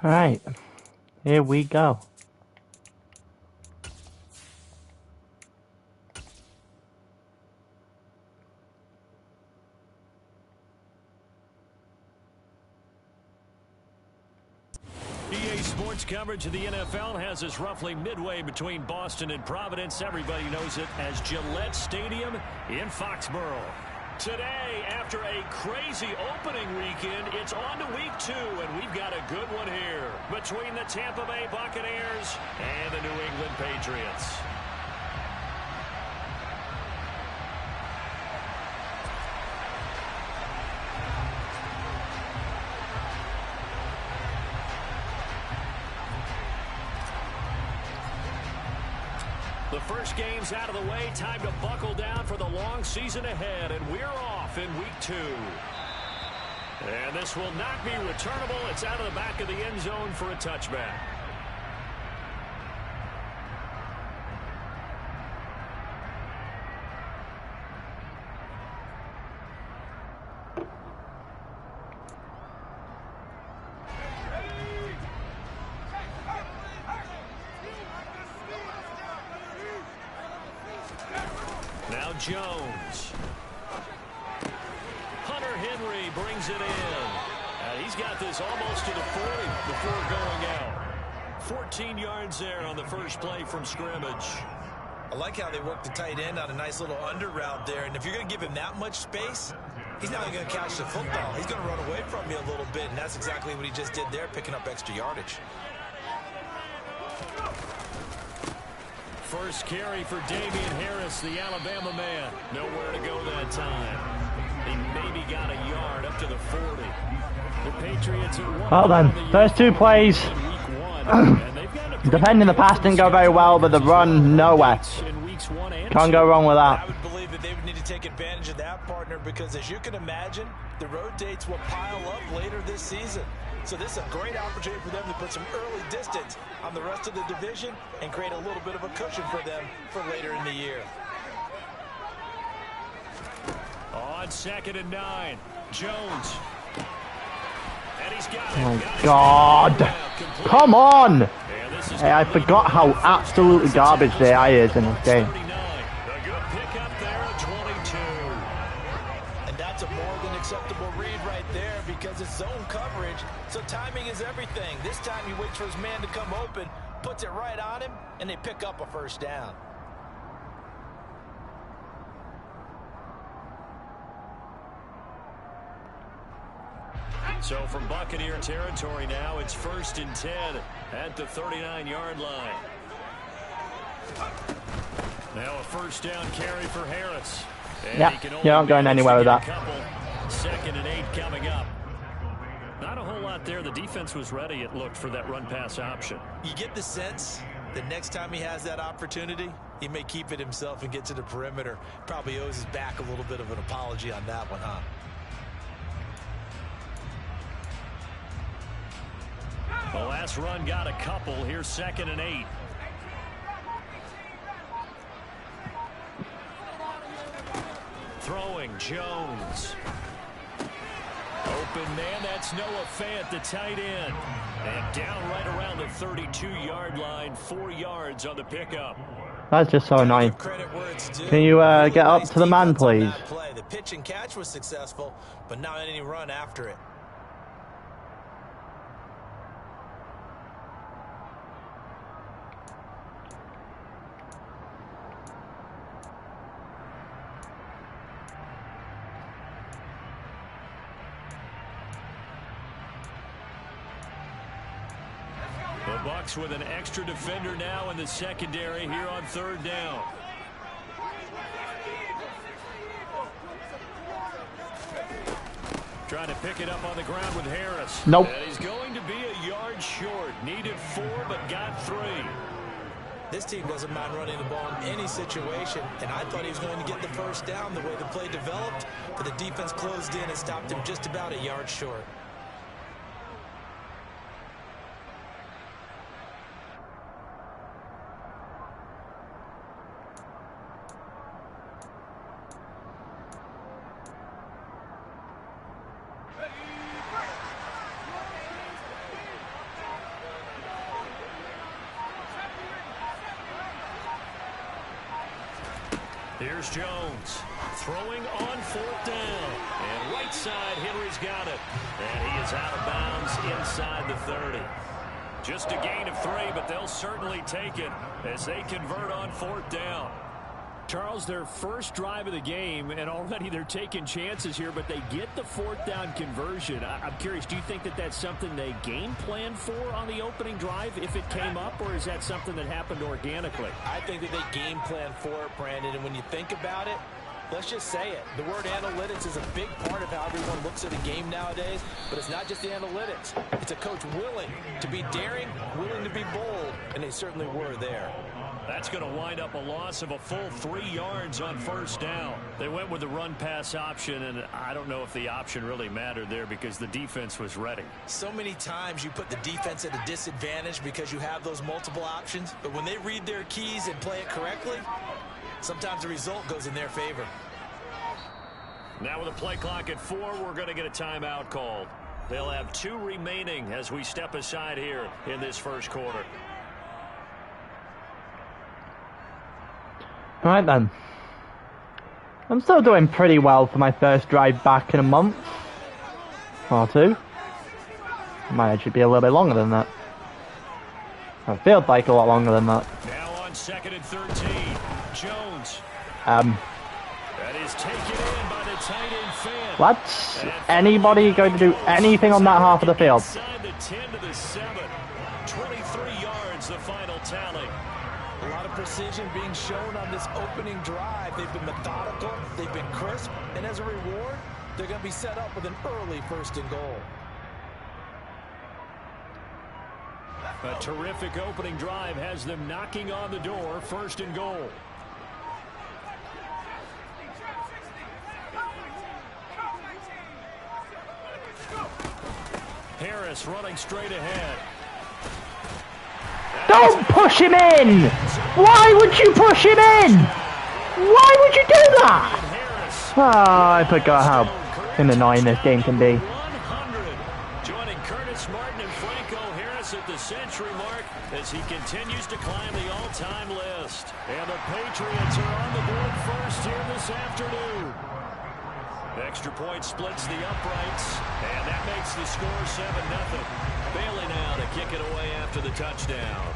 Alright, here we go. EA Sports coverage of the NFL has us roughly midway between Boston and Providence. Everybody knows it as Gillette Stadium in Foxborough. Today, after a crazy opening weekend, it's on to week 2, and we've got a good one here between the Tampa Bay Buccaneers and the New England Patriots. The first game's out of the way. Time to buckle down for the long season ahead, and we're off in week 2. And this will not be returnable. It's out of the back of the end zone for a touchback. Now Jones. Hunter Henry brings it in. He's got this almost to the 40 before going out. 14 yards there on the first play from scrimmage. I like how they work the tight end on a nice little under route there. And if you're going to give him that much space, he's not going to catch the football. He's going to run away from you a little bit, and that's exactly what he just did there, picking up extra yardage. First carry for Damian Harris, the Alabama man. Nowhere to go that time. He maybe got a yard up to the 40. The Patriots at one. Well then, first 2 plays. Defending the pass didn't go very well, but the run, nowhere. Can't go wrong with that. I would believe that they would need to take advantage of that, partner, because as you can imagine, the road dates will pile up later this season. So this is a great opportunity for them to put some early distance on the rest of the division and create a little bit of a cushion for them for later in the year. On 2nd and 9, Jones. And he's got it. Oh my God. Come on. Hey, I forgot how absolutely garbage the AI is in this game. A good pickup there at 22. And that's a more than acceptable read right there because it's zone coverage. So timing is everything. This time he waits for his man to come open, puts it right on him, and they pick up a first down. So from Buccaneer territory now, it's 1st and 10 at the 39-yard line. Now a first down carry for Harris. Yeah, I'm going anywhere with that. 2nd and 8 coming up. Not a whole lot there. The defense was ready, it looked, for that run-pass option. You get the sense that next time he has that opportunity, he may keep it himself and get to the perimeter. Probably owes his back a little bit of an apology on that one, huh? The last run got a couple. Here's 2nd and 8. Throwing, Jones. Open man, that's Noah Fant, the tight end. And down right around the 32-yard line, 4 yards on the pickup. That's just so annoying. Can you get up to the man, please? The pitch and catch was successful, but not any run after it. The Bucs with an extra defender now in the secondary here on 3rd down. Trying to pick it up on the ground with Harris. Nope. And he's going to be a yard short. Needed 4, but got 3. This team doesn't mind running the ball in any situation, and I thought he was going to get the first down the way the play developed, but the defense closed in and stopped him just about a yard short. Here's Jones throwing on 4th down. And right side, Henry's got it. And he is out of bounds inside the 30. Just a gain of 3, but they'll certainly take it as they convert on 4th down. Charles, their first drive of the game, and already they're taking chances here, but they get the 4th down conversion. I'm curious, do you think that that's something they game planned for on the opening drive if it came up, or is that something that happened organically? I think that they game planned for it, Brandon, and when you think about it, let's just say it. The word analytics is a big part of how everyone looks at a game nowadays, but it's not just the analytics. It's a coach willing to be daring, willing to be bold, and they certainly were there. That's going to wind up a loss of a full 3 yards on 1st down. They went with the run-pass option, and I don't know if the option really mattered there because the defense was ready. So many times you put the defense at a disadvantage because you have those multiple options, but when they read their keys and play it correctly, sometimes the result goes in their favor. Now with a play clock at 4, we're going to get a timeout called. They'll have 2 remaining as we step aside here in this first quarter. Right then. I'm still doing pretty well for my first drive back in a month. Or 2. Might actually be a little bit longer than that. It feels like a lot longer than that. Now on 2nd and 13. Jones. That is taken in by the tight end fan. Lads, anybody going to do anything on that half of the field? Inside the 10 to the 7. 23 yards, the final tally. A lot of precision being shown on this opening drive. They've been methodical, they've been crisp, and as a reward, they're going to be set up with an early 1st and goal. A terrific opening drive has them knocking on the door, 1st and goal. Harris running straight ahead. Don't push him in! Why would you push him in? Why would you do that? Oh, I forgot how annoying this game can be. Joining Curtis Martin and Franco Harris at the century mark as he continues to climb the all-time list. And the Patriots are on the board first here this afternoon. Extra point splits the uprights, and that makes the score 7-0. Bailey now to kick it away after the touchdown.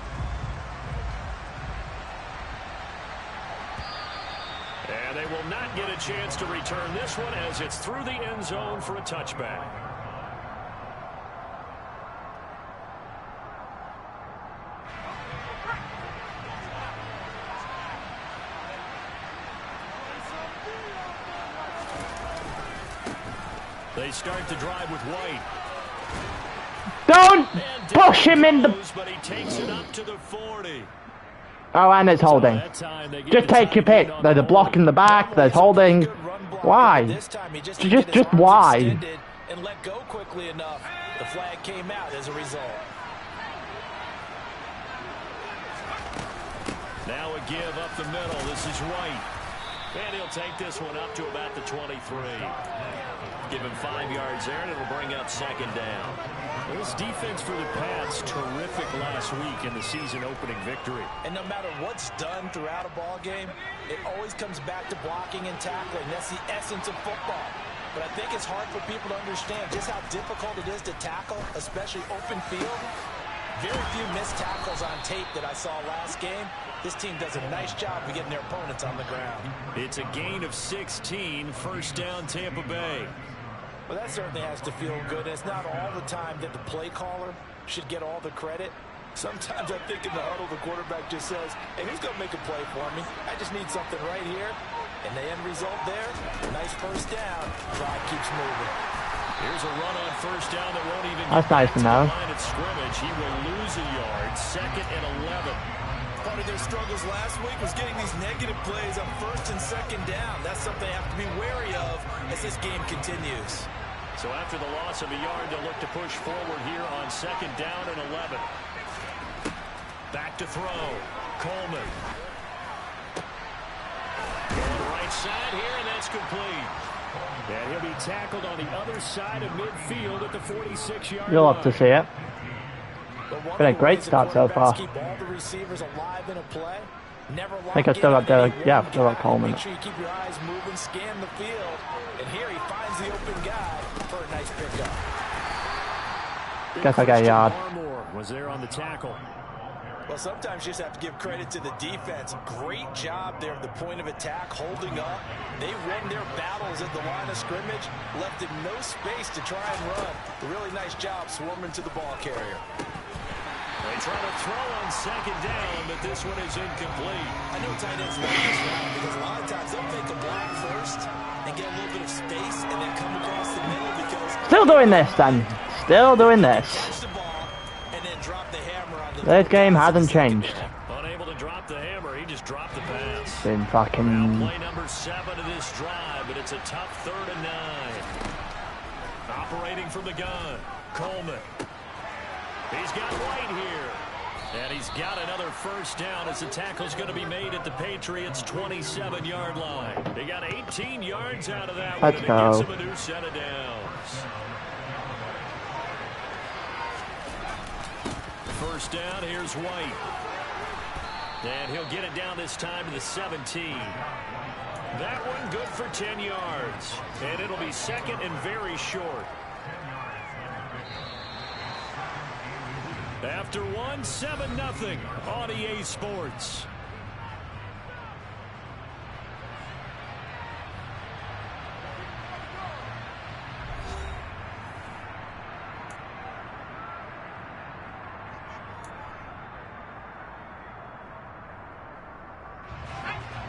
And they will not get a chance to return this one as it's through the end zone for a touchback. They start the drive with White. Don't push him in the... But he takes it up to the 40. Oh, and it's holding. Just take your pick. There's a block in the back. There's holding. Why? Just why? And let go quickly enough. The flag came out as a result. Now a give up the middle. This is White. And he'll take this one up to about the 23. Give him 5 yards there, and it'll bring up 2nd down. This defense for the Pats, terrific last week in the season opening victory. And no matter what's done throughout a ball game, it always comes back to blocking and tackling. That's the essence of football. But I think it's hard for people to understand just how difficult it is to tackle, especially open field. Very few missed tackles on tape that I saw last game. This team does a nice job of getting their opponents on the ground. It's a gain of 16, 1st down Tampa Bay. Well, that certainly has to feel good. It's not all the time that the play caller should get all the credit. Sometimes I think in the huddle, the quarterback just says, hey, who's going to make a play for me? I just need something right here. And the end result there, nice 1st down. Drive keeps moving. Here's a run on 1st down that won't even That's nice to know. line of scrimmage. He will lose a yard, 2nd and 11. Part of their struggles last week was getting these negative plays on 1st and 2nd down. That's something they have to be wary of as this game continues. So after the loss of a yard, they'll look to push forward here on 2nd down and 11. Back to throw. Coleman. Going right side here, and that's complete. And he'll be tackled on the other side of midfield at the 46-yard line. You'll have to see it. Been a great start so far. Keep all the receivers alive in a play Never I think I still got I've still got Coleman. Make sure you keep your eyes moving, scan the field, and here he finds the open guy for a nice pickup. Guess I got a yard. Was there on the tackle. Well, sometimes you just have to give credit to the defense. Great job there at the point of attack, holding up. They won their battles at the line of scrimmage, left him no space to try and run. A really nice job swarming to the ball carrier. They try to throw on second down, but this one is incomplete. I know tight ends like this route because a lot of times they'll make a block first and get a little bit of space and then come across the middle because... Still doing this, Dan. Still doing this. This game hasn't changed. Unable to drop the hammer, he just dropped the pass. Been fucking... Play number 7 of this drive, but it's a tough 3rd and 9. Operating from the gun, Coleman. He's got White here. And he's got another first down as the tackle's going to be made at the Patriots' 27-yard line. They got 18 yards out of that one, and it gives them a new set of downs. First down, here's White. And he'll get it down this time to the 17. That one good for 10 yards. And it'll be second and very short. After one, 7-0 on EA Sports.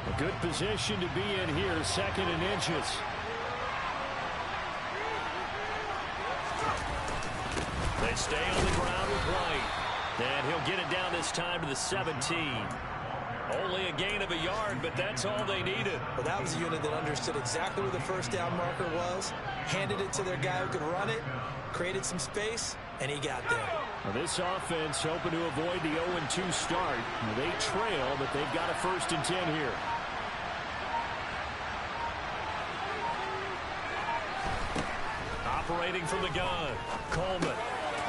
A good position to be in here, 2nd and inches. They stay on the ground with White. And he'll get it down this time to the 17. Only a gain of a yard, but that's all they needed. Well, that was a unit that understood exactly where the first down marker was, handed it to their guy who could run it, created some space, and he got there. Well, this offense hoping to avoid the 0-2 start. They trail, but they've got a 1st and 10 here. Operating from the gun, Coleman.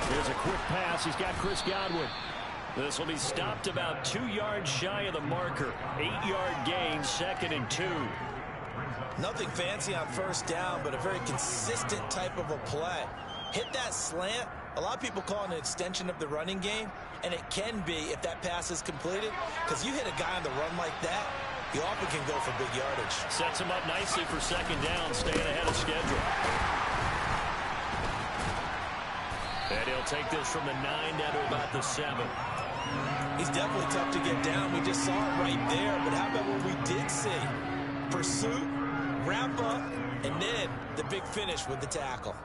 Here's a quick pass. He's got Chris Godwin. This will be stopped about 2 yards shy of the marker. 8-yard gain, 2nd and 2. Nothing fancy on first down, but a very consistent type of a play. Hit that slant. A lot of people call it an extension of the running game, and it can be if that pass is completed, because you hit a guy on the run like that, you often can go for big yardage. Sets him up nicely for 2nd down, staying ahead of schedule. And he'll take this from the 9 down to about the 7. He's definitely tough to get down. We just saw it right there. But how about what we did see? Pursuit, wrap up, and then the big finish with the tackle.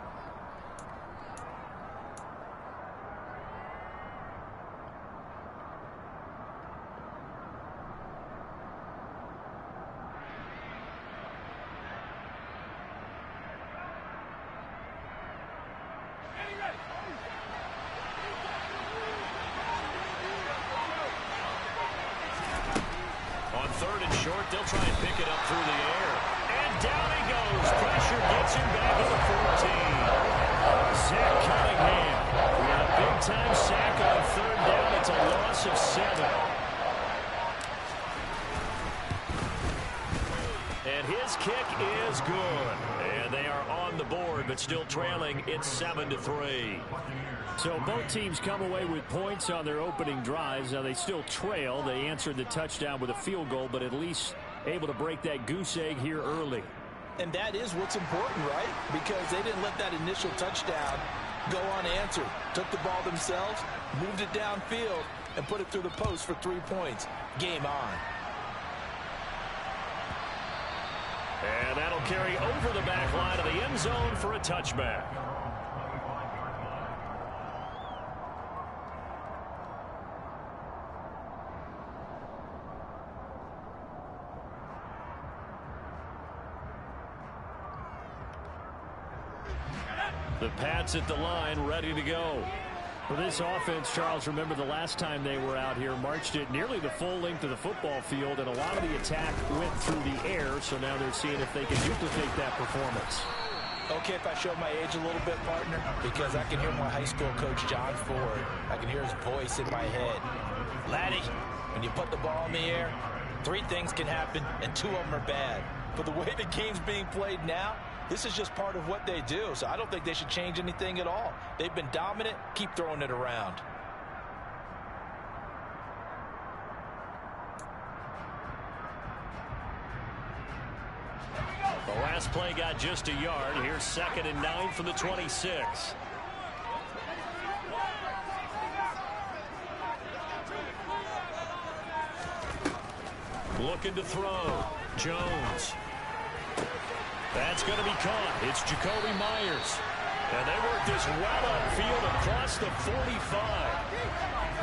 They'll try and pick it up through the air. And down he goes. Pressure gets him back at the 14. Zach Cunningham. With a big-time sack on 3rd down. It's a loss of 7. And his kick is good. And they are on the board, but still trailing. It's 7-3. So both teams come away with points on their opening drives. Now they still trail. They answered the touchdown with a field goal, but at least able to break that goose egg here early. And that is what's important, right? Because they didn't let that initial touchdown go unanswered. Took the ball themselves, moved it downfield, and put it through the post for 3 points. Game on. And that'll carry over the back line of the end zone for a touchback. The Pats at the line, ready to go. For this offense, Charles, remember the last time they were out here, marched it nearly the full length of the football field, and a lot of the attack went through the air, so now they're seeing if they can duplicate that performance. Okay, if I show my age a little bit, partner, because I can hear my high school coach, John Ford. I can hear his voice in my head. Laddie, when you put the ball in the air, 3 things can happen, and 2 of them are bad. But the way the game's being played now, this is just part of what they do. So I don't think they should change anything at all. They've been dominant. Keep throwing it around. The last play got just a yard. Here's 2nd and 9 from the 26. Looking to throw. Jones. That's going to be caught. It's Jacoby Myers. And they work this well upfield across the 45.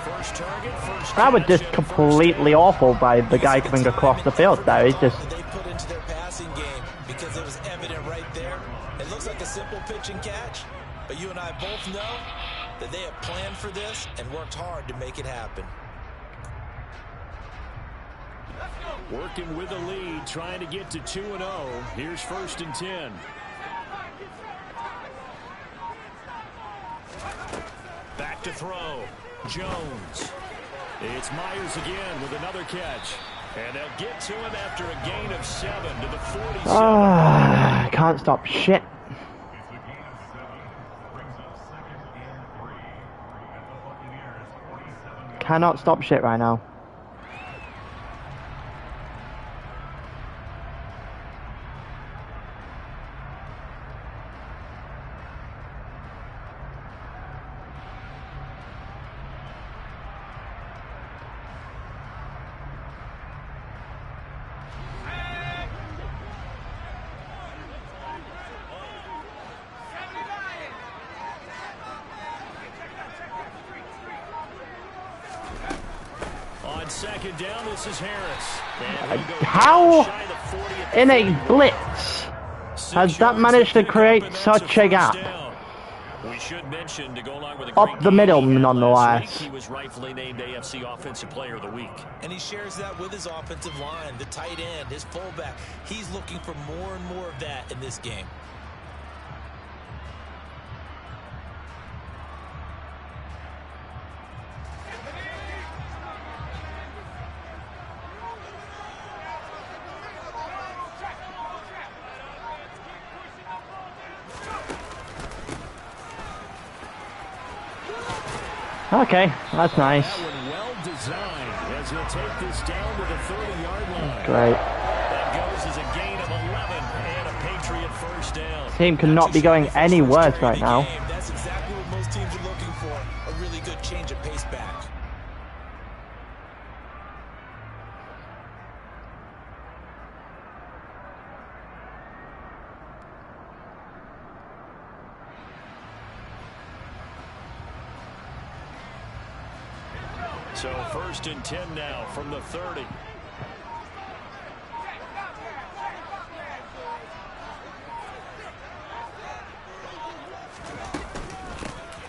First target, first. That was just completely awful by the guy coming across the field there. He just. They put into their passing game because it was evident right there. It looks like a simple pitch and catch, but you and I both know that they have planned for this and worked hard to make it happen. Working with a lead, trying to get to 2-0. Here's 1st and 10. Back to throw. Jones. It's Myers again with another catch. And they'll get to him after a gain of 7 to the 47. Can't stop shit. Cannot stop shit right now. On 2nd down, this is Harris. How in a blitz has that managed to create such a gap? We should mention, to go along with a Up the middle, nonetheless. He was rightfully named AFC Offensive Player of the Week. And he shares that with his offensive line, the tight end, his fullback. He's looking for more and more of that in this game. Okay, that's nice. That one well designed as he'll take this down to the 30-yard line. Great. That goes as a gain of 11 and a Patriot first down. Team cannot be going any worse right now. That's exactly what most teams are looking for. A really good change of pace back. So 1st and 10 now from the 30.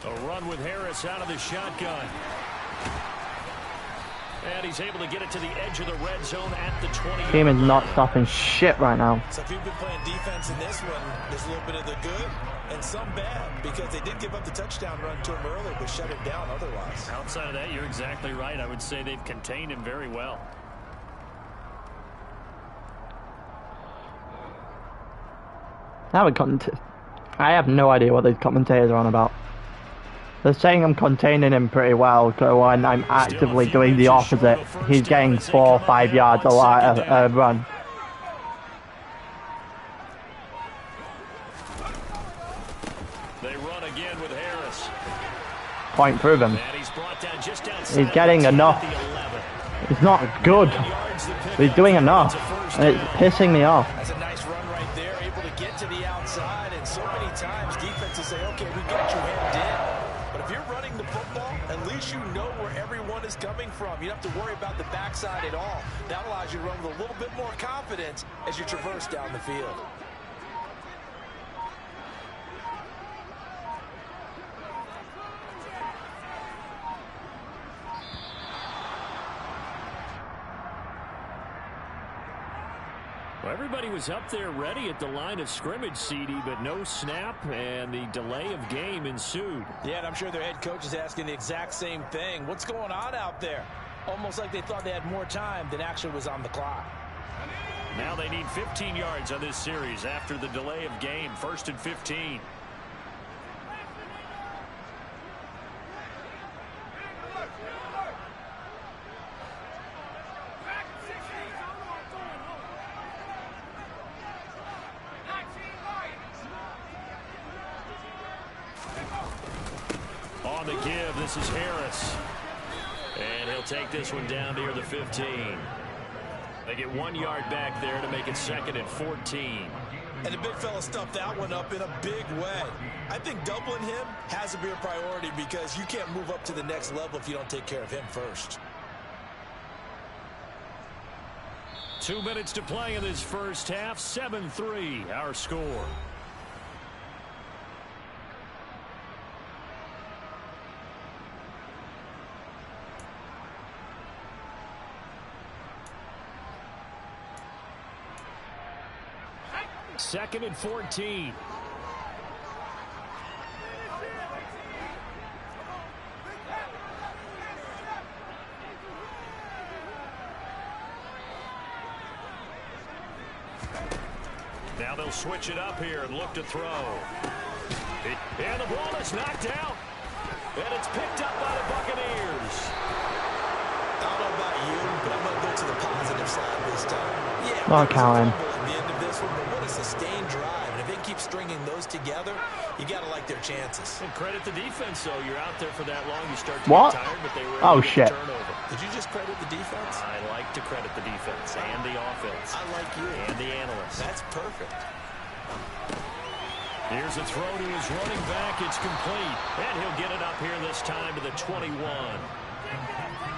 A run with Harris out of the shotgun. And he's able to get it to the edge of the red zone at the 20. Team is not stopping shit right now. So if you've been playing defense in this one, there's a little bit of the good and some bad, because they did give up the touchdown run to him early, but shut it down otherwise. Outside of that, you're exactly right. I would say they've contained him very well. I have no idea what these commentators are on about. They're saying I'm containing him pretty well, so when I'm actively doing the opposite, he's getting 4 or 5 yards a run. They run again with Harris. Point proven. And he's brought down just outside. He's getting enough. It's not good. But he's doing enough. And it's pissing me off. That's a nice run right there, able to get to the outside, and so many times defenses say, okay, we got you hemmed in. But if you're running the football, at least you know where everyone is coming from. You don't have to worry about the backside at all. That allows you to run with a little bit more confidence as you traverse down the field. Well, everybody was up there ready at the line of scrimmage, CD, but no snap, and the delay of game ensued. Yeah, and I'm sure their head coach is asking the exact same thing. What's going on out there? Almost like they thought they had more time than actually was on the clock. Now they need 15 yards on this series after the delay of game. 1st and 15. On the give, this is Harris. And he'll take this one down near the 15. They get 1 yard back there to make it 2nd and 14. And the big fella stuffed that one up in a big way. I think doubling him has to be a priority because you can't move up to the next level if you don't take care of him first. 2 minutes to play in this first half. 7-3 our score. Second and 14. Now they'll switch it up here and look to throw. And the ball is knocked out. And it's picked up by the Buccaneers. I don't know about you, but I'm going to go to the positive side this time. Yeah, not counting. At the end of this one, but what a sustained drive. And if they keep stringing those together, you got to like their chances. And credit the defense, though. You're out there for that long, you start to What? get tired, but they were Oh, able to shit. get the turnover. Did you just credit the defense? I like to credit the defense and the offense. I like you. And the analysts. That's perfect. Here's a throw to his running back. It's complete. And he'll get it up here this time to the 21.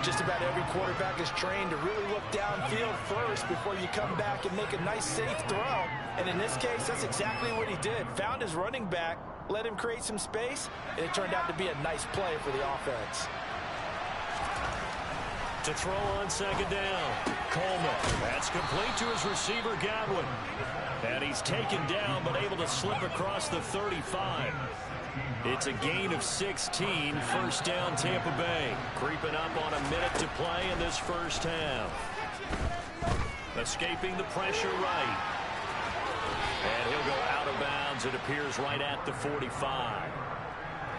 Just about every quarterback is trained to really look downfield first before you come back and make a nice, safe throw. And in this case, that's exactly what he did. Found his running back, let him create some space, and it turned out to be a nice play for the offense. To throw on second down. Coleman. That's complete to his receiver, Godwin. And he's taken down, but able to slip across the 35. It's a gain of 16. First down, Tampa Bay. Creeping up on a minute to play in this first half. Escaping the pressure right. And he'll go out of bounds. It appears right at the 45.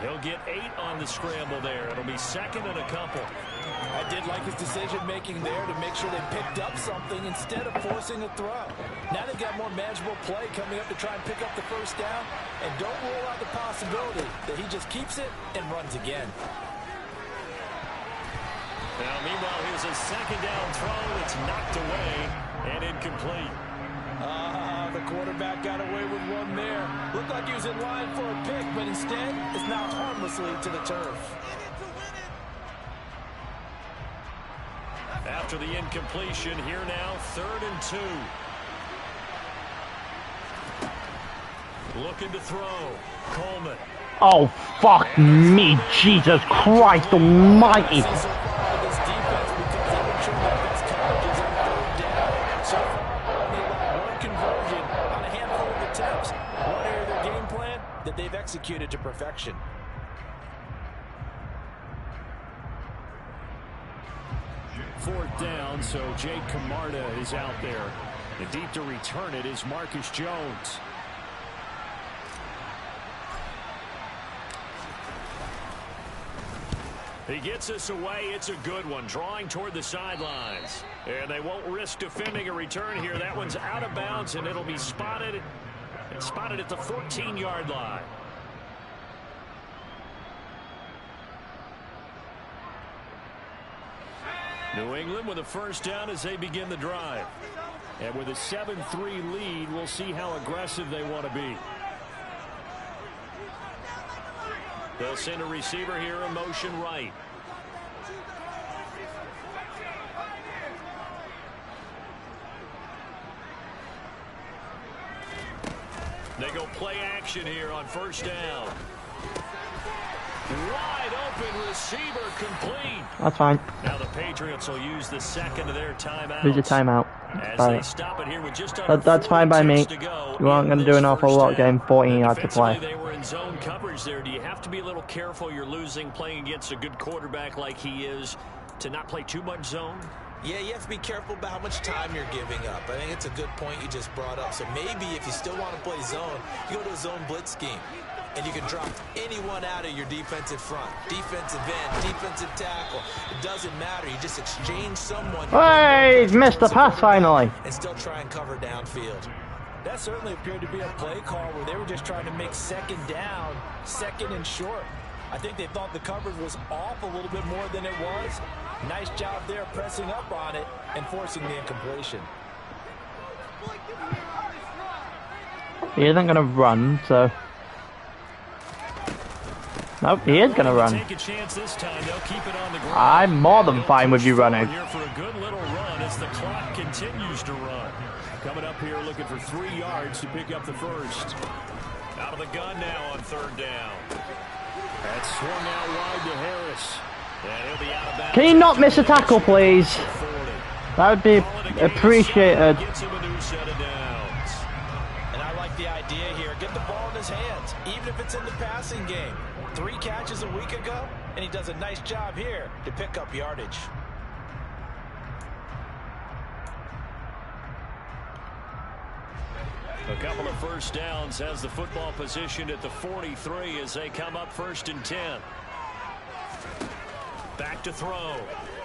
He'll get 8 on the scramble there. It'll be 2nd and a couple. I did like his decision-making there to make sure they picked up something instead of forcing a throw. Now they've got more manageable play coming up to try and pick up the first down. And don't rule out the possibility that he just keeps it and runs again. Now, meanwhile, here's a second down throw that's knocked away and incomplete. The quarterback got away with one there. Looked like he was in line for a pick, but instead is now harmlessly to the turf. After the incompletion, here now, 3rd and 2. Looking to throw. Coleman. Oh, fuck me, Jesus Christ almighty. That they've executed to perfection. Fourth down, so Jake Camarda is out there. And deep to return it is Marcus Jones. He gets us away. It's a good one. Drawing toward the sidelines. And they won't risk defending a return here. That one's out of bounds, and it'll be spotted. It's spotted at the 14-yard line. New England with a first down as they begin the drive. And with a 7-3 lead, we'll see how aggressive they want to be. They'll send a receiver here in motion right. They go play action here on first down. Wide open receiver complete. That's fine. Now the Patriots will use the second of their timeouts. Who's your timeout? As they stop it here with just under That's fine by me. to go You aren't going to do an awful lot getting 14 yards to play. They were in zone coverage there. Do you have to be a little careful? You're losing playing against a good quarterback like he is to not play too much zone? Yeah, you have to be careful about how much time you're giving up. I think it's a good point you just brought up. So maybe if you still want to play zone, you go to a zone blitz scheme. And you can drop anyone out of your defensive front. Defensive end, defensive tackle. It doesn't matter. You just exchange someone. Hey, he's missed the pass finally. And still try and cover downfield. That certainly appeared to be a play call where they were just trying to make second down, second and short. I think they thought the coverage was off a little bit more than it was. Nice job there pressing up on it and forcing the incompletion. He isn't going to run, so... Nope, he is going to run. Take a chance this time. They'll keep it on the ground. I'm more than fine with you running. Here for a good little run as the clock continues to run. Coming up here looking for 3 yards to pick up the first. Out of the gun now on third down. That's swung out wide to Harris. And he'll be out of bounds. Can you not miss a tackle, please? That would be appreciated. Gets him a new set of downs. And I like the idea here. Get the ball in his hands, even if it's in the passing game. 3 catches a week ago, and he does a nice job here to pick up yardage. A couple of first downs has the football positioned at the 43 as they come up 1st and 10. Back to throw.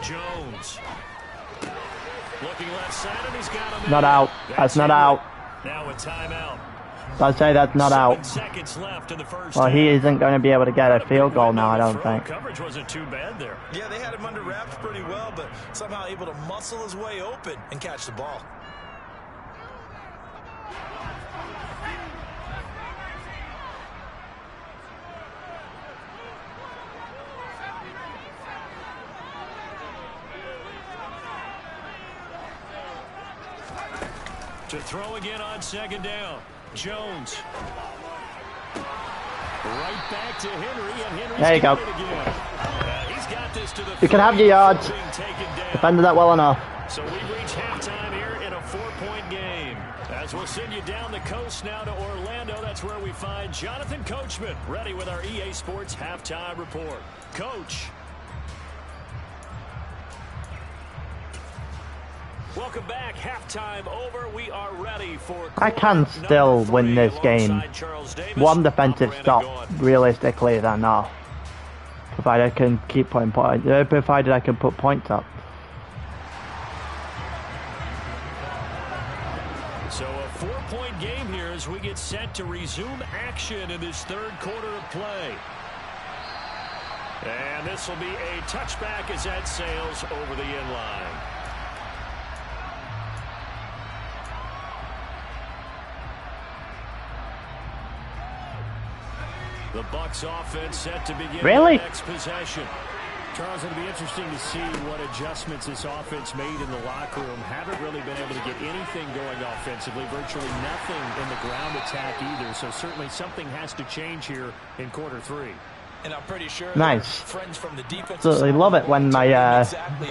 Jones. Looking left side, and he's got him. Not out. That's not out. Now a timeout. I'd say that's not out. 7 seconds left in the first. Well, he isn't going to be able to get a field goal now, I don't think. Coverage wasn't too bad there. Yeah, they had him under wraps pretty well, but somehow able to muscle his way open and catch the ball. To throw again on 2nd down. Jones. Right back to Henry, and Henry's there you go. He's got this to the You can have your yards. Defended that well enough. So we reach halftime here in a 4-point game. As we'll send you down the coast now to Orlando, that's where we find Jonathan Coachman, ready with our EA Sports halftime report. Coach. Welcome back. Halftime over. We are ready for. I can still win this game. One defensive stop, realistically, than not. Provided I can keep putting points. Provided I can put points up. So a 4-point game here as we get set to resume action in this 3rd quarter of play. And this will be a touchback as that sails over the end line. The Bucs offense set to begin the next possession. Charles, it'll be interesting to see what adjustments this offense made in the locker room. Haven't really been able to get anything going offensively. Virtually nothing in the ground attack either. So certainly something has to change here in quarter 3. And I'm pretty sure nice. Friends from the defense. Absolutely love it when my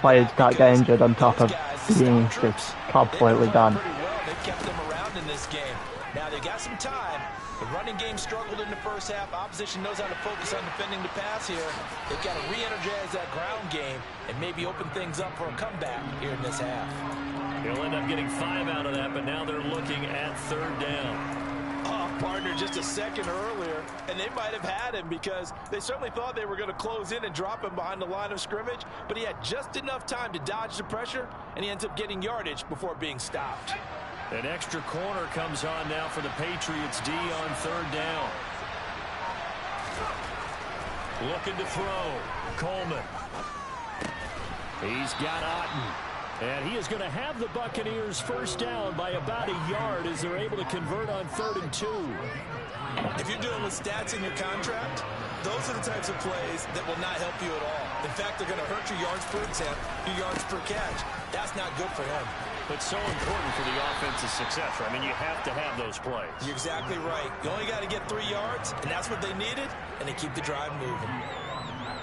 players start getting injured on top of being just completely done. They kept them around in this game. Now they got some time. The running game struggled in the first half. Opposition knows how to focus on defending the pass here. They've got to re-energize that ground game and maybe open things up for a comeback here in this half. They'll end up getting 5 out of that, but now they're looking at 3rd down. Oh, partner, just a second earlier, and they might have had him because they certainly thought they were going to close in and drop him behind the line of scrimmage, but he had just enough time to dodge the pressure, and he ends up getting yardage before being stopped. An extra corner comes on now for the Patriots D on 3rd down. Looking to throw. Coleman. He's got Otten. And he is going to have the Buccaneers first down by about a yard as they're able to convert on 3rd and 2. If you're dealing with stats in your contract, those are the types of plays that will not help you at all. In fact, they're going to hurt your yards per attempt, your yards per catch. That's not good for him. But so important for the offense's success. I mean, you have to have those plays. You're exactly right. You only got to get 3 yards, and that's what they needed, and they keep the drive moving.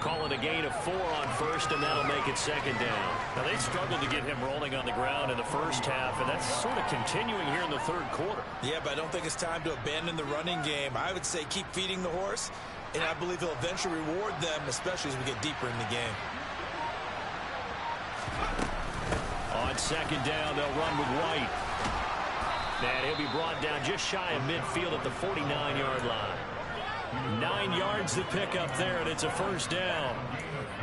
call it a gain of 4 on first, and that'll make it second down. Now, they struggled to get him rolling on the ground in the first half, and that's sort of continuing here in the third quarter. Yeah, but I don't think it's time to abandon the running game. I would say keep feeding the horse, and I believe he'll eventually reward them, especially as we get deeper in the game. On second down, they'll run with White. And he'll be brought down just shy of midfield at the 49-yard line. 9 yards to pick up there, and it's a first down.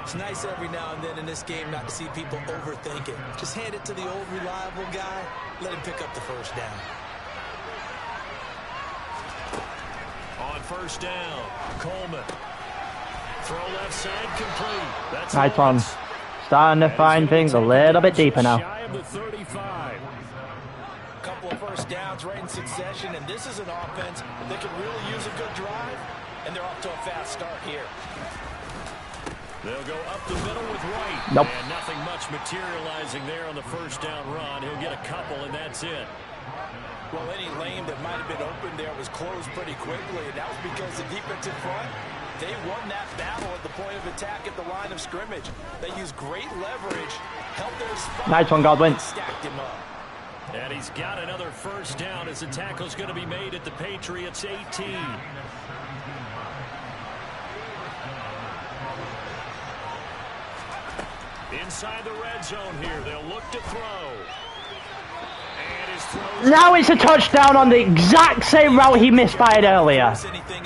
It's nice every now and then in this game not to see people overthink it. Just hand it to the old reliable guy. Let him pick up the first down. On first down, Coleman. Throw left side complete. That's Nice one. Starting to find things a little bit deeper now. Shy of the 35. Couple of first downs right in succession, and this is an offense that can really use a good drive, and they're off to a fast start here. They'll go up the middle with White. Nope. And nothing much materializing there on the first down run. He'll get a couple, and that's it. Well, any lane that might have been open there was closed pretty quickly, and that was because the defensive front, they won that battle at the point of attack at the line of scrimmage. They used great leverage, helped their spot. Nice one, Godwin. And stacked him up. And he's got another first down as the tackle's going to be made at the Patriots 18. Inside the red zone here, they'll look to throw. And his throw. Now it's a touchdown on the exact same route he misfired earlier.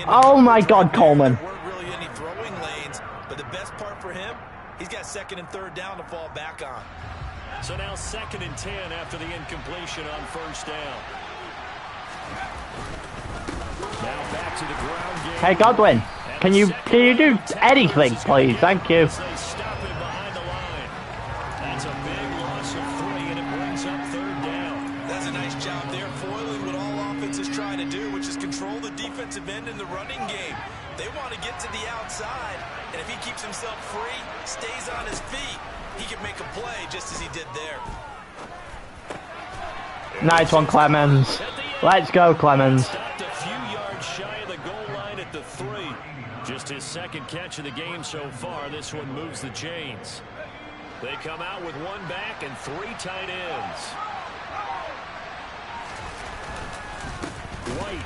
Oh my God, Coleman. There weren't really any throwing lanes, but the best part for him, he's got second and third down to fall back on. So now 2nd and 10 after the incompletion on first down. Now back to the ground game. Hey Godwin, can you do anything, please? Thank you. They stop him behind the line. That's a big loss of 3, and it brings up third down. That's a nice job there, foiling what all offenses try to do, which is control the defensive end in the running game. They want to get to the outside, and if he keeps himself free, stays on his feet, he can make a play just as he did there. Nice one, Clemens. Let's go, Clemens. Stopped a few yards shy of the goal line at the 3. Just his 2nd catch of the game so far. This one moves the chains. They come out with 1 back and 3 tight ends. White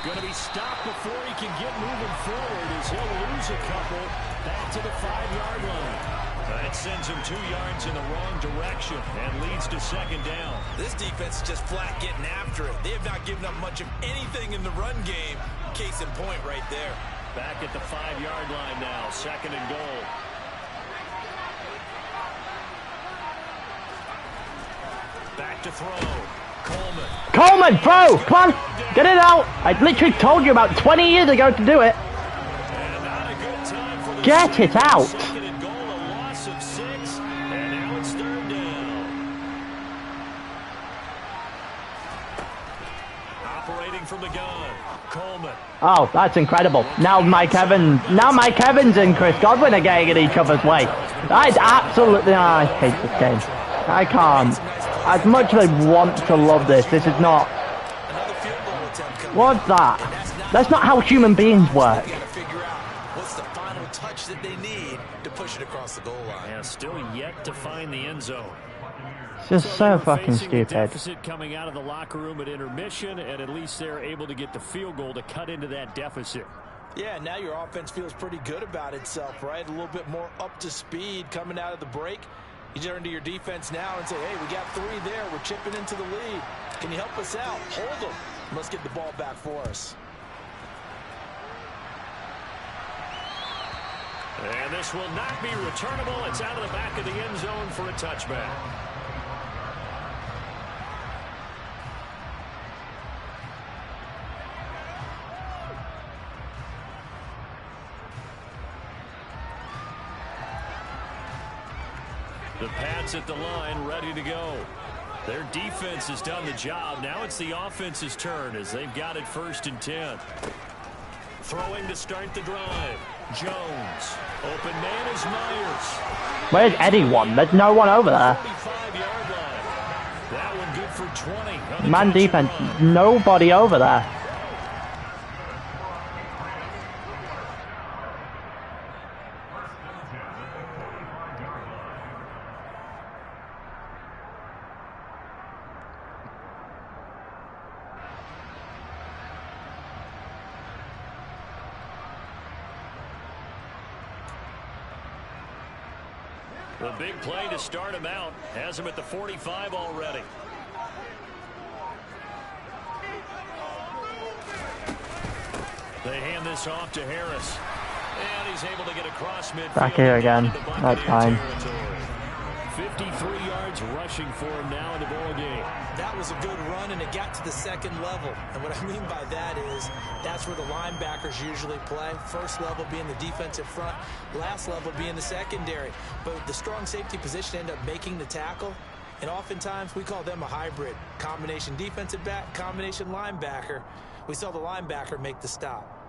going to be stopped before he can get moving forward as he'll lose a couple back to the 5-yard line. That sends him 2 yards in the wrong direction and leads to second down. This defense is just flat getting after it. They have not given up much of anything in the run game. Case in point right there. Back at the 5-yard line now, 2nd and goal. Back to throw. Coleman. Coleman, throw! Come on, get it out. I literally told you about 20 years ago to do it. And not a good time for the Get it out. 2nd and goal, a loss of 6, and now it's third down. Operating from the gun, Coleman. Oh, that's incredible. Now Mike Evans and Chris Godwin are getting in each other's way. I hate this game. I can't. As much as I want to love this, this is not. Another field goal attempt coming. What's that? That's not how human beings work. Got to figure out what's the final touch that they need to push it across the goal line. Yeah, still yet to find the end zone. It's just so they were fucking facing a stupid. deficit coming out of the locker room at intermission, and at least they're able to get the field goal to cut into that deficit. Yeah, now your offense feels pretty good about itself, right? A little bit more up to speed coming out of the break. You turn to your defense now and say, hey, we got 3 there. We're chipping into the lead. Can you help us out? Hold them. Let's get the ball back for us. And this will not be returnable. It's out of the back of the end zone for a touchback. The Pats at the line, ready to go. Their defense has done the job. Now it's the offense's turn as they've got it 1st and 10. Throwing to start the drive. Jones. Open man is Myers. Where's anyone? There's no one over there. 45-yard line. That one good for 20. Man defense, nobody over there. The big play to start him out has him at the 45 already. They hand this off to Harris. And he's able to get across midfield. Back here again. That's fine. 53 yards rushing for him now in the ball game. That was a good run, and it got to the second level. And what I mean by that is that's where the linebackers usually play. First level being the defensive front, last level being the secondary. But the strong safety position ended up making the tackle, and oftentimes we call them a hybrid. Combination defensive back, combination linebacker. We saw the linebacker make the stop.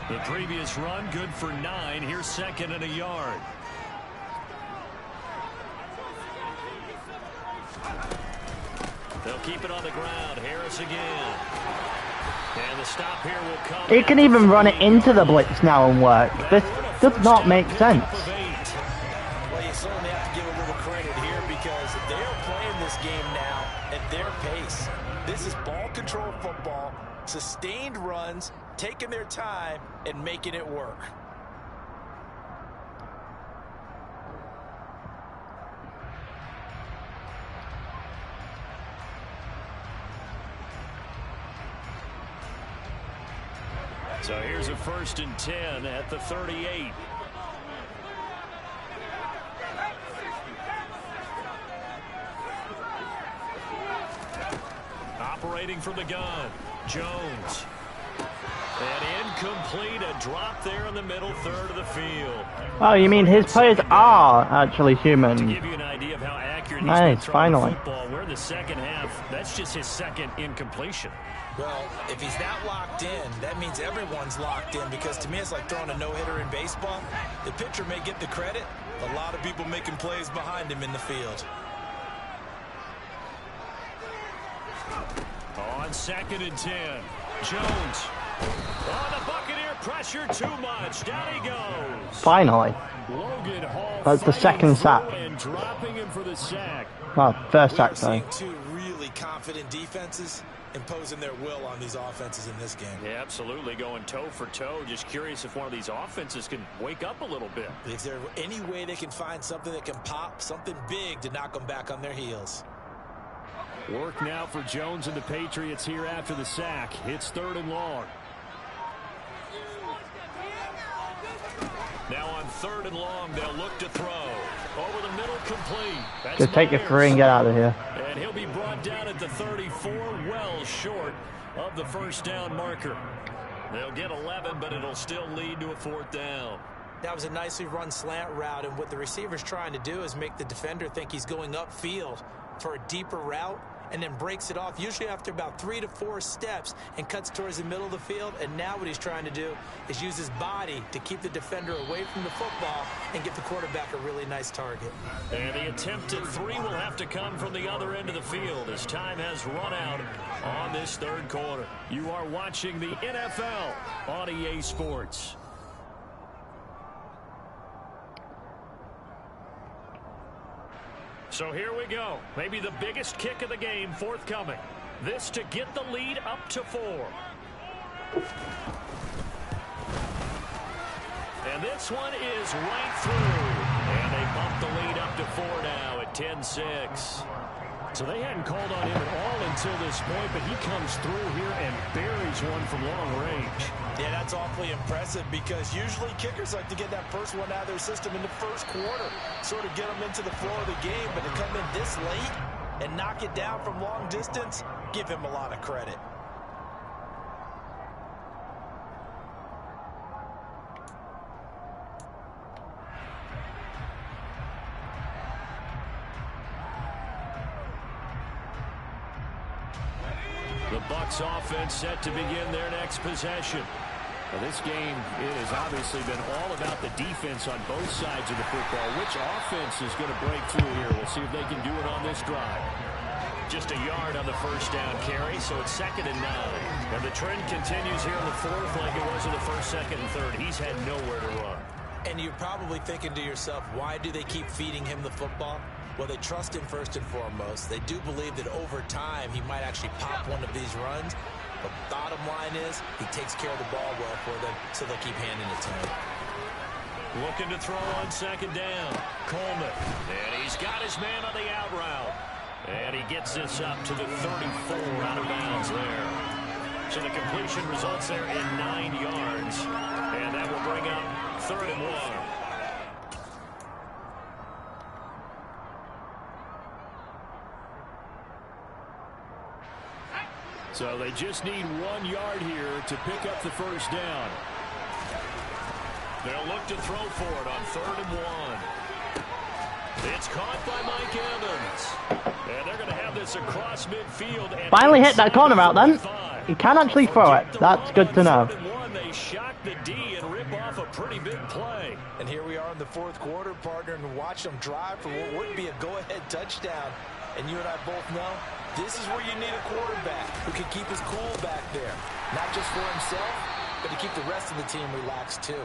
The previous run, good for 9. Here's second and a yard. They'll keep it on the ground. Harris again. And the stop here will come. It can even run it into the blitz now and work. This does not make sense. Well, you certainly have to give a little credit here because they're playing this game now at their pace. This is ball control football, sustained runs, taking their time and making it work. So here's a 1st and 10 at the 38. Operating from the gun, Jones. And incomplete, a drop there in the middle third of the field. Oh, you mean his players are actually human? To give you an idea of how accurate he's Nice, been throwing finally. the football, we're in the second half. That's just his second incompletion. Well, if he's that locked in, that means everyone's locked in because to me it's like throwing a no-hitter in baseball. The pitcher may get the credit, a lot of people making plays behind him in the field. On 2nd and 10, Jones. Oh, the Buccaneer pressure too much. Down he goes. Finally. Logan Hall That's the second sack. and dropping him for the sack. Well, first We sack, are sorry. seeing two really confident defenses imposing their will on these offenses in this game. Yeah, absolutely, going toe for toe. Just curious if one of these offenses can wake up a little bit. Is there any way they can find something that can pop, something big to knock them back on their heels? Work now for Jones and the Patriots here after the sack. It's 3rd and long. Now on 3rd and long, they'll look to throw. Over the middle, complete. That's Just take your Myers. 3 and get out of here. And he'll be brought down at the 34, well short of the first down marker. They'll get 11, but it'll still lead to a 4th down. That was a nicely run slant route, and what the receiver's trying to do is make the defender think he's going upfield for a deeper route, and then breaks it off, usually after about 3 to 4 steps, and cuts towards the middle of the field. And now what he's trying to do is use his body to keep the defender away from the football and give the quarterback a really nice target. And the attempted 3 will have to come from the other end of the field as time has run out on this 3rd quarter. You are watching the NFL on EA Sports. So here we go. Maybe the biggest kick of the game forthcoming. This to get the lead up to 4. And this one is right through. And they bump the lead up to 4 now at 10-6. So they hadn't called on him at all until this point, but he comes through here and buries one from long range. Yeah, that's awfully impressive because usually kickers like to get that first one out of their system in the first quarter, sort of get them into the flow of the game, but to come in this late and knock it down from long distance, give him a lot of credit. The Bucs offense set to begin their next possession. Well, this game, it has obviously been all about the defense on both sides of the football. Which offense is going to break through here? We'll see if they can do it on this drive. Just a yard on the first down carry, so it's 2nd and 9. And the trend continues here in the 4th like it was in the 1st, 2nd, and 3rd. He's had nowhere to run. And you're probably thinking to yourself, why do they keep feeding him the football? Well, they trust him first and foremost. They do believe that over time he might actually pop one of these runs. But bottom line is, he takes care of the ball well for them, so they'll keep handing it to him. Looking to throw on second down. Coleman. And he's got his man on the out route. And he gets this up to the 34 out of bounds there. So the completion results there in 9 yards. And that will bring up 3rd and 1. So they just need 1 yard here to pick up the first down. They'll look to throw for it on 3rd and 1. It's caught by Mike Evans. And they're going to have this across midfield. And finally hit that corner out then. He can actually throw it. That's good to know. They shock the D and rip off a pretty big play. And here we are in the 4th quarter, partner, and watch them drive for what would be a go-ahead touchdown. And you and I both know this is where you need a quarterback who can keep his cool back there. Not just for himself, but to keep the rest of the team relaxed too.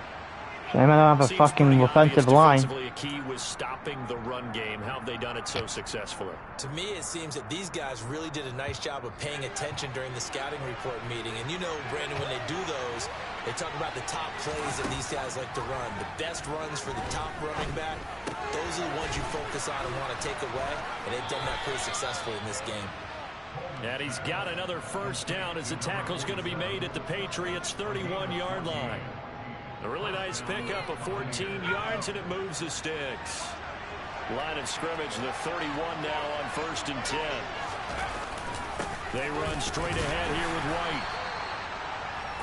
Shame I don't have a fucking offensive line. A key was stopping the run game. How have they done it so successfully? To me, it seems that these guys really did a nice job of paying attention during the scouting report meeting. And you know, Brandon, when they do those, they talk about the top plays that these guys like to run. The best runs for the top running back, those are the ones you focus on and want to take away. And they've done that pretty successfully in this game. And he's got another first down as the tackle's going to be made at the Patriots' 31-yard line. A really nice pickup of 14 yards, and it moves the sticks. Line of scrimmage, the 31 now on 1st and 10. They run straight ahead here with White.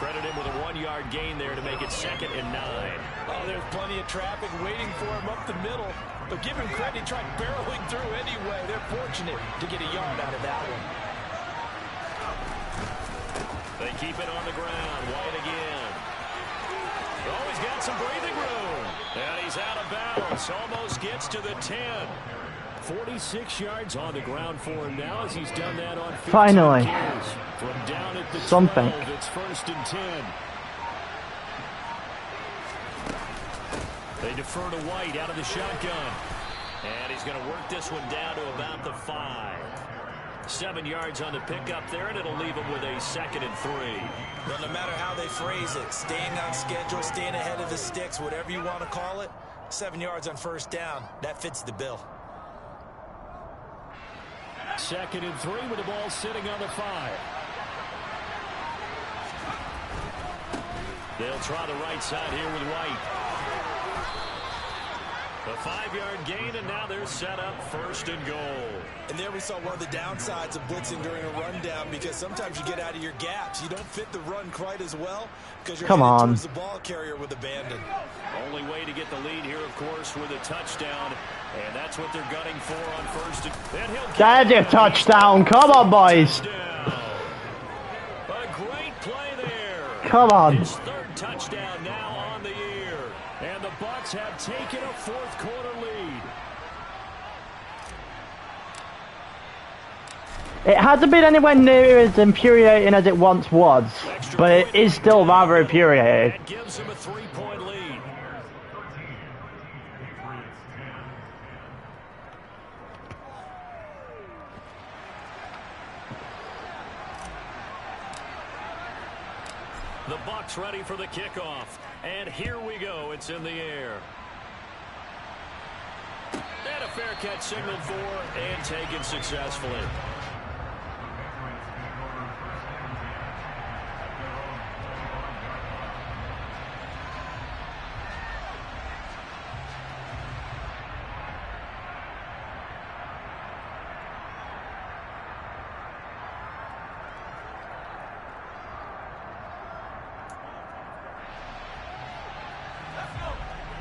Credit him with a 1-yard gain there to make it 2nd and 9. Oh, there's plenty of traffic waiting for him up the middle. But give him credit, he tried barreling through anyway. They're fortunate to get a yard out of that one. They keep it on the ground. White again. Oh, he's got some breathing room. And he's out of bounds. Almost gets to the 10. 46 yards on the ground for him now as he's done that on 15 finally. carries. From down at the something. 12, it's 1st and 10. They defer to White out of the shotgun. And he's going to work this one down to about the 5. 7 yards on the pickup there, and it'll leave him with a 2nd and 3. Well, no matter how they phrase it, staying on schedule, staying ahead of the sticks, whatever you want to call it, 7 yards on 1st down, that fits the bill. 2nd and 3 with the ball sitting on the 5. They'll try the right side here with White. A 5-yard gain, and now they're set up 1st and goal. And there we saw one of the downsides of blitzing during a rundown, because sometimes you get out of your gaps. You don't fit the run quite as well because you're headed towards the ball carrier with abandon. Only way to get the lead here, of course, with a touchdown, and that's what they're gunning for on 1st and he'll there's your touchdown. Come on, boys. A great play there. Come on. His 3rd touchdown now on the year. And the Bucs have taken a 4th quarter lead. It hasn't been anywhere near as infuriating as it once was, but it is still rather infuriating. That gives him a 3-point lead. The Bucs ready for the kickoff. And here we go. It's in the air. And a fair catch signaled for and taken successfully.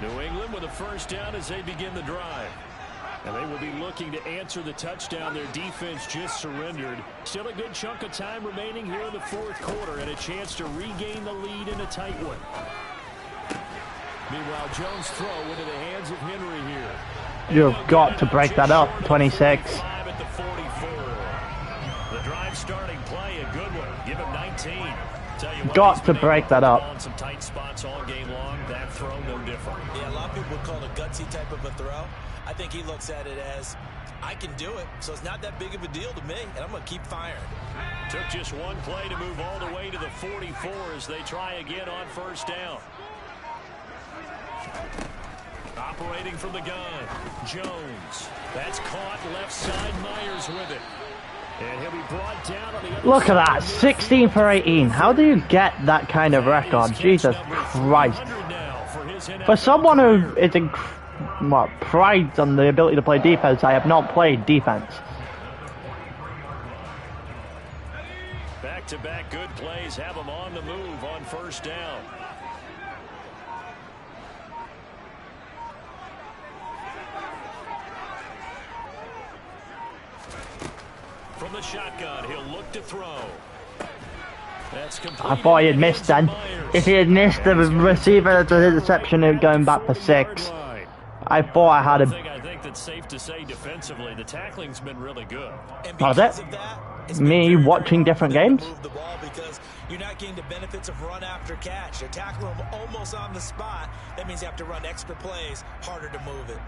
New England with a first down as they begin the drive. And they will be looking to answer the touchdown their defense just surrendered. Still a good chunk of time remaining here in the 4th quarter and a chance to regain the lead in a tight one. Meanwhile, Jones' throw into the hands of Henry here. You've got to break that up. 26. At the 44. The drive starting play, a good one. Give him 19. Got to break that up. Some tight spots all game long. That throw, no different. Yeah, a lot of people would call it a gutsy type of a throw. I think he looks at it as, I can do it, so it's not that big of a deal to me, and I'm going to keep firing. Took just one play to move all the way to the 44 as they try again on first down. Operating from the gun, Jones. That's caught left side. Myers with it. And he'll be brought down on the other Look at that, 16 for 18. How do you get that kind of record? Jesus Christ. For someone who is prides on the ability to play defense, I have not played defense. Back-to-back good plays have them on the move on first down. From the shotgun, he'll look to throw. That's I thought he had missed then. If he had missed the receiver, the interception, and going back for 6. I thought I had him. I think that's safe to say defensively, the tackling's been really good. Was it? Me watching different games? Because you're not getting the benefits of run after catch. They're tackling him almost on the spot. That means you have to run extra plays, harder to move it.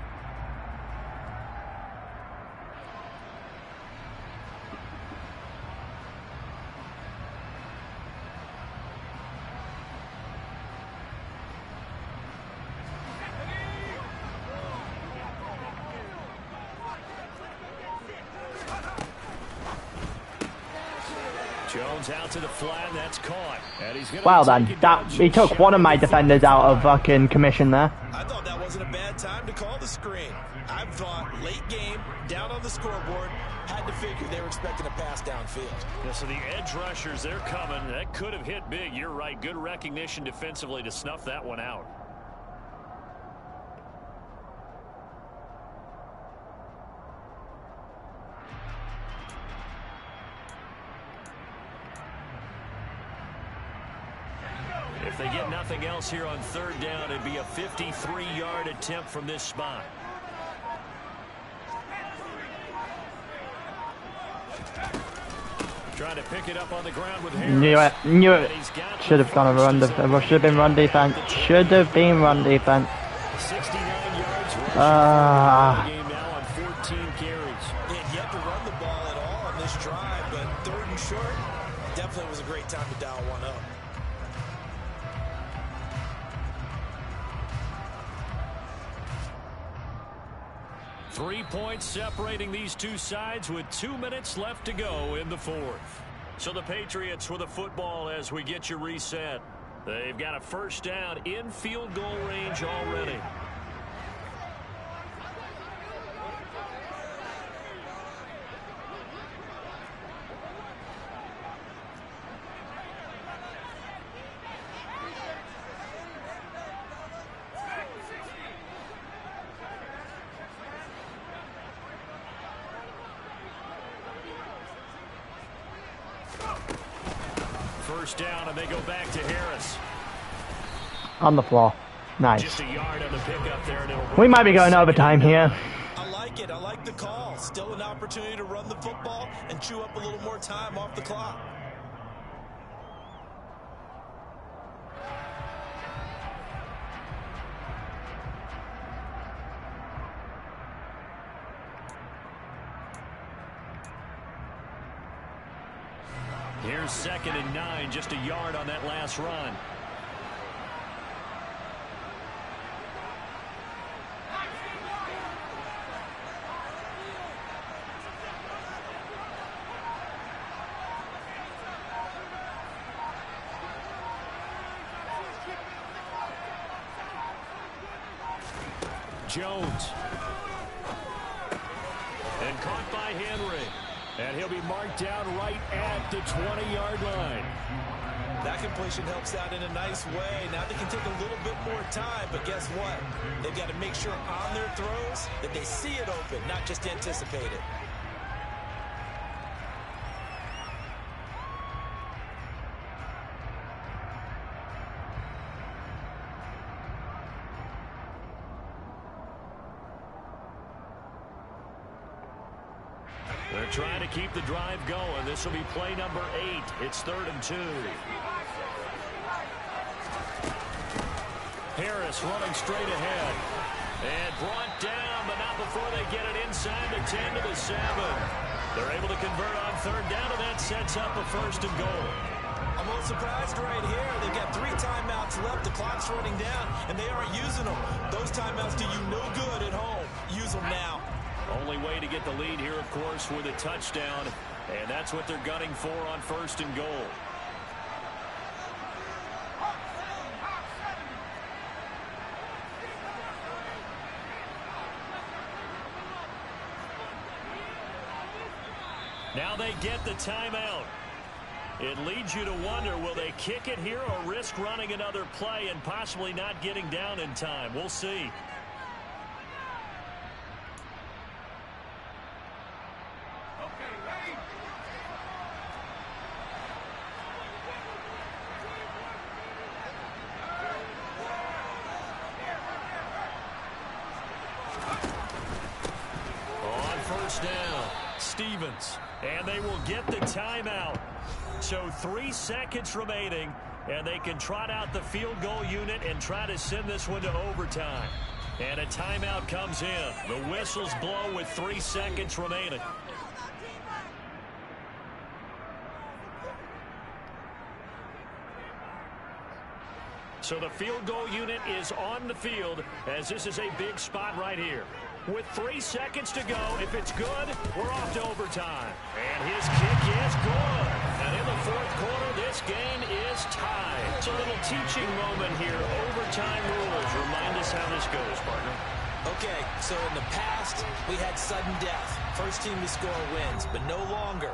Jones out to the flat, that's caught. And he's gonna Well then, he took one of my defenders out of fucking commission there. I thought that wasn't a bad time to call the screen. I thought late game, down on the scoreboard, had to figure they were expecting a pass downfield. Yeah, so the edge rushers, they're coming. That could have hit big. You're right. Good recognition defensively to snuff that one out. If they get nothing else here on third down, it'd be a 53-yard attempt from this spot. Trying to pick it up on the ground with Harris. Knew it. Should have gone a run defense. Should have been run defense. Should have been run defense. 69 yards. Game now on 14 carries. He had yet to run the ball at all on this drive, but third and short, definitely was a great time to dial one up. Three points separating these two sides with 2 minutes left to go in the fourth. So the Patriots with the football as we get you reset. They've got a first down in field goal range already. First down, and they go back to Harris. On the floor. Nice. Just a yard on the pickup there, and we might be going overtime here. I like it. I like the call. Still an opportunity to run the football and chew up a little more time off the clock. Here's 2nd and 9, just a yard on that last run. Jones. And caught by Henry. And he'll be marked down right at the 20-yard line. That completion helps out in a nice way. Now they can take a little bit more time, but guess what? They've got to make sure on their throws that they see it open, not just anticipate it. They're trying to keep the drive going. This will be play number 8. It's 3rd and 2. Harris running straight ahead. And brought down, but not before they get it inside the 10 to the 7. They're able to convert on third down, and that sets up a 1st and goal. I'm a little surprised right here. They've got 3 timeouts left. The clock's running down, and they aren't using them. Those timeouts do you no good at home. Use them now. Only way to get the lead here, of course, with a touchdown. And that's what they're gunning for on 1st and goal. Now they get the timeout. It leads you to wonder, will they kick it here or risk running another play and possibly not getting down in time? We'll see. On 1st down, Stevens. And they will get the timeout. So 3 seconds remaining, and they can trot out the field goal unit and try to send this one to overtime. And a timeout comes in. The whistles blow with 3 seconds remaining. So the field goal unit is on the field, as this is a big spot right here. With 3 seconds to go, if it's good, we're off to overtime. And his kick is good. And in the 4th quarter, this game is tied. It's a little teaching moment here. Overtime rules. Remind us how this goes, partner. Okay, so in the past, we had sudden death. First team to score wins, but no longer.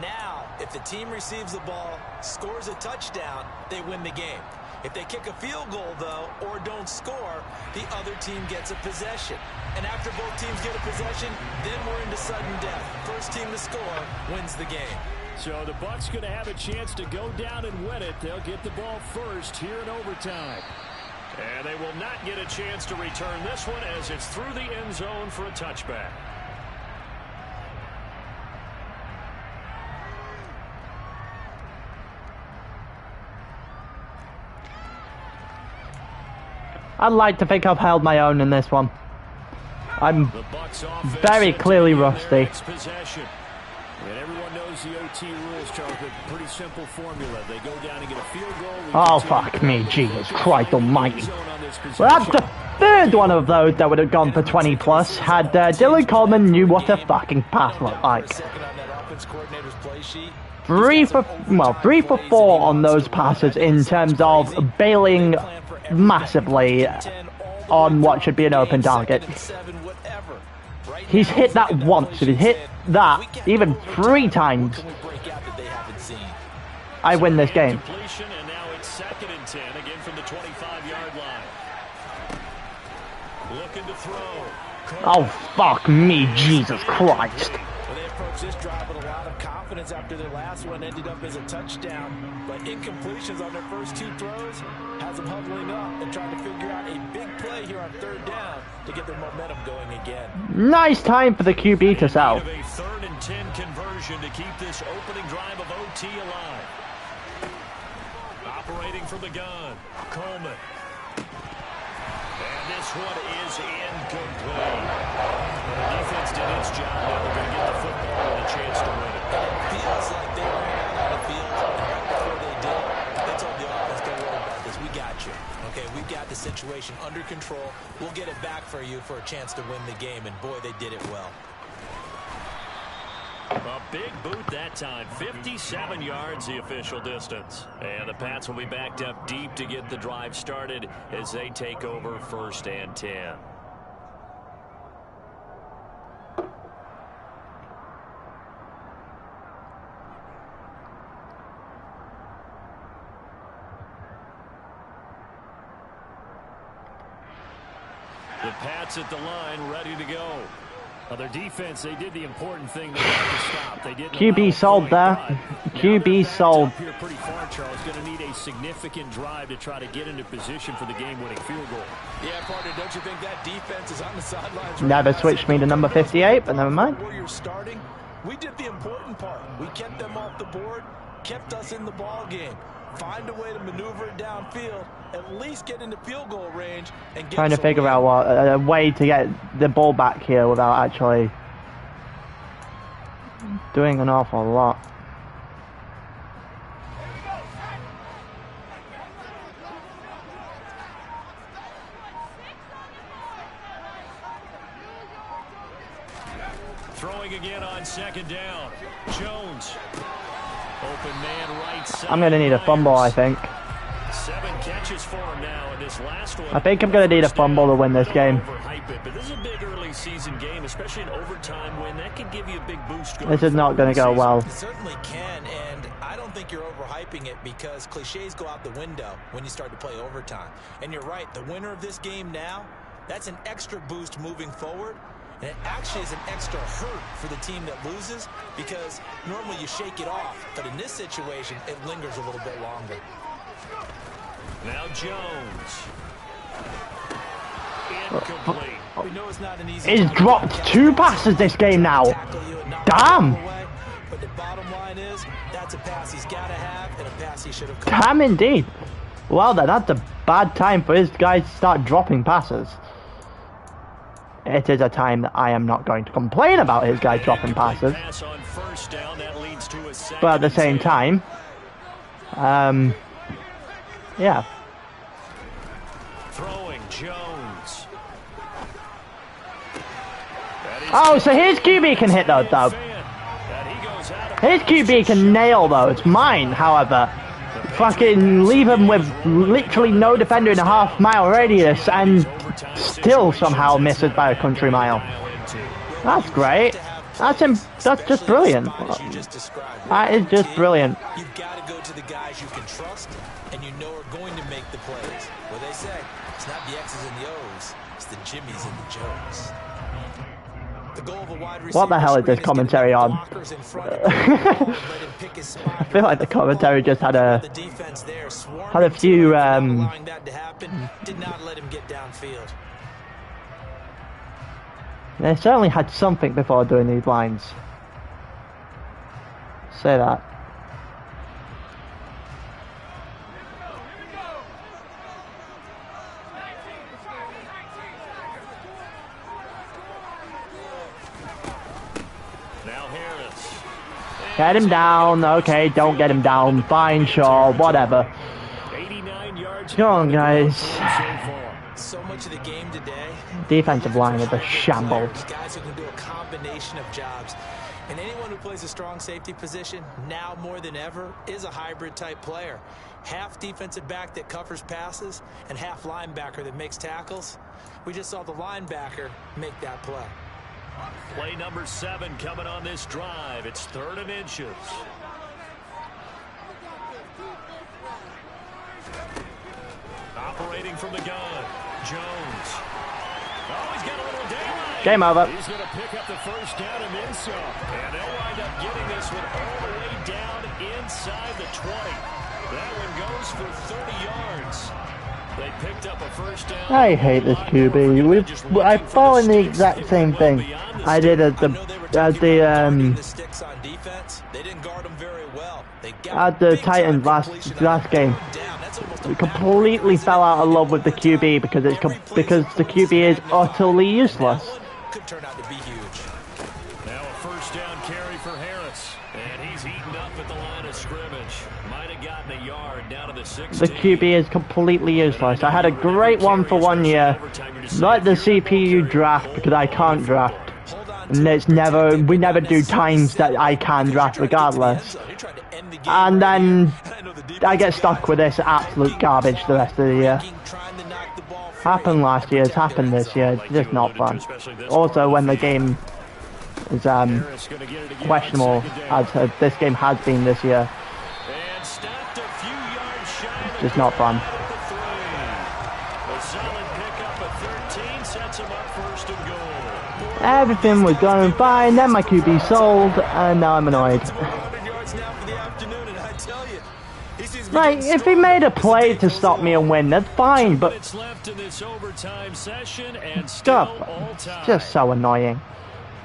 Now, if the team receives the ball, scores a touchdown, they win the game. If they kick a field goal, though, or don't score, the other team gets a possession. And after both teams get a possession, then we're into sudden death. First team to score wins the game. So the Bucs going to have a chance to go down and win it. They'll get the ball first here in overtime. And they will not get a chance to return this one as it's through the end zone for a touchback. I'd like to think I've held my own in this one. I'm very clearly rusty. And everyone knows the OT rules, Charles, but pretty simple formula. They go down and get a field goal. Oh, fuck me, Jesus Christ almighty. Well, that's the 3rd one of those that would have gone for 20 plus had Dylan Coleman knew what a fucking pass looked like. 3 for 4 on those passes in terms of bailing massively on what should be an open target. He's hit that once. If he's hit that even 3 times, I win this game. And now it's 2nd and 10, again from the 25-yard line. Looking to throw. Oh, fuck me, Jesus Christ. Well, they approached this drive with a lot of confidence after their last one ended up as a touchdown. But incompletions on their first 2 throws has them huddling up and trying to figure out a big play here on 3rd down to get their momentum going again. Nice time for the QB to sell. A 3rd and 10 conversion to keep this opening drive of OT alive. Operating from the gun, Coleman. And this one is incomplete. The defense did its job. Now they're going to get the football and a chance to win it. It feels like they ran out on the field, and right before they did, they told the offense, don't worry about this. We got you. Okay, we've got the situation under control. We'll get it back for you for a chance to win the game, and boy, they did it well. A big boot that time. 57 yards the official distance. And the Pats will be backed up deep to get the drive started as they take over 1st and 10. The Pats at the line, ready to go. Now their defense, they did the important thing. They had to stop. They didn't. QB sold there. QB sold. Here pretty far, Charles. Going to need a significant drive to try to get into position for the game-winning field goal. Yeah, partner, don't you think that defense is on the sidelines? Never switched me to number 58, but never mind. Where you're starting, we did the important part. We kept them off the board, kept us in the ball game. Find a way to maneuver it downfield, at least get into field goal range and get Trying to figure out what a way to get the ball back here without actually doing an awful lot. Throwing again on second down. Jones. Open man right side. I'm going to need a fumble, I think. 7 catches for him now in this last one. I think I'm going to need a fumble to win this game. But this is a big early season game, especially an overtime win. That can give you a big boost. This is not going to go well. It certainly can, and I don't think you're overhyping it because cliches go out the window when you start to play overtime. And you're right, the winner of this game now, that's an extra boost moving forward. And it actually is an extra hurt for the team that loses because normally you shake it off. But in this situation, it lingers a little bit longer. Now Jones. Incomplete. We know it's not an easy He's dropped 2 passes this game now. Damn. But the bottom line is, that's a pass he's got to have and a pass he should have caught. Damn indeed. Well then, that's a bad time for his guys to start dropping passes. It is a time that I am not going to complain about his guys dropping passes. But at the same time, yeah. Throwing Jones. Oh, so his QB can hit though. His QB can nail though. It's mine, however. Fucking leave him with literally no defender in a half-mile radius and still somehow misses by a country mile. That's great. That's just brilliant. That is just brilliant. You've got to go to the guys you can trust and you know are going to make the plays. What they say, it's not the X's and the O's, it's the Jimmys and the Joes. The goal of a wide receiver, what the hell is this commentary on? I feel like the commentary just had a few did not let him get downfield. They certainly had something before doing these lines. Say that. Get him down. Okay, don't get him down. Fine, sure, whatever. 89 yards. Come on, guys. So much of the game today. Defensive line is a shambles. Guys who can do a combination of jobs. And anyone who plays a strong safety position, now more than ever, is a hybrid type player. Half defensive back that covers passes and half linebacker that makes tackles. We just saw the linebacker make that play. Play number 7 coming on this drive. It's 3rd and inches. Operating from the gun. Jones. Oh, he's got a little daylight. Game over. He's going to pick up the first down and then some. And they'll wind up getting this one all the way down inside the 20. That one goes for 30 yards. They picked up a first down. I hate this QB. I've fallen the exact same thing I did at the Titans last game. We completely fell out of love with the QB because the QB is utterly useless. Could turn out to be huge. Now a first down carry for Harris, and he's eaten up at the line of scrimmage. Might have gotten a yard down to the 16. The QB is completely useless. I had a great one for 1 year, like the CPU draft because I can't draft. And we never do times that I can draft regardless. And then I get stuck with this absolute garbage the rest of the year. Happened last year, it's happened this year, it's just not fun. Also when the game is questionable, as this game has been this year, it's just not fun. Everything was going fine, then my QB sold, and now I'm annoyed. Like, if he made a play to stop me and win, that's fine, but stuff, it's just so annoying.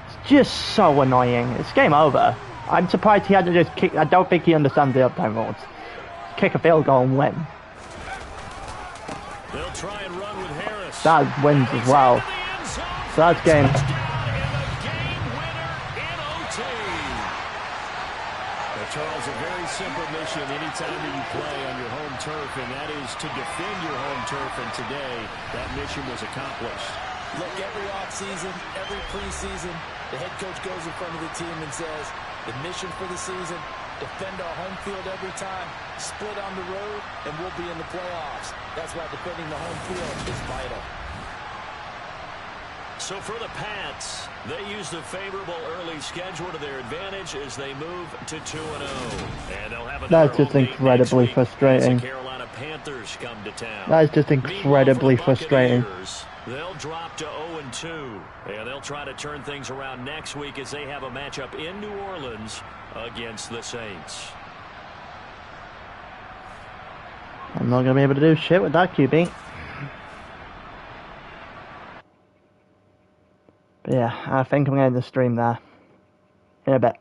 It's just so annoying. It's game over. I'm surprised he hadn't just kicked. I don't think he understands the uptime rules. Kick a field goal and win. They'll try and run with Harris. That wins as well. So that's game. Touchdown and the game winner in OT. Now, Charles, a very simple mission anytime that you play on your home turf, and that is to defend your home turf. And today, that mission was accomplished. Look, every offseason, every preseason, the head coach goes in front of the team and says, the mission for the season, defend our home field every time, split on the road, and we'll be in the playoffs. That's why defending the home field is vital. So for the Pats, they use the favorable early schedule to their advantage as they move to 2-0. And they'll have another That's just home game incredibly next week frustrating. as the Carolina Panthers come to town. That is just incredibly frustrating. They'll drop to 0-2. And they'll try to turn things around next week as they have a matchup in New Orleans against the Saints. I'm not going to be able to do shit with that QB. But yeah, I think I'm going to end the stream there in a bit.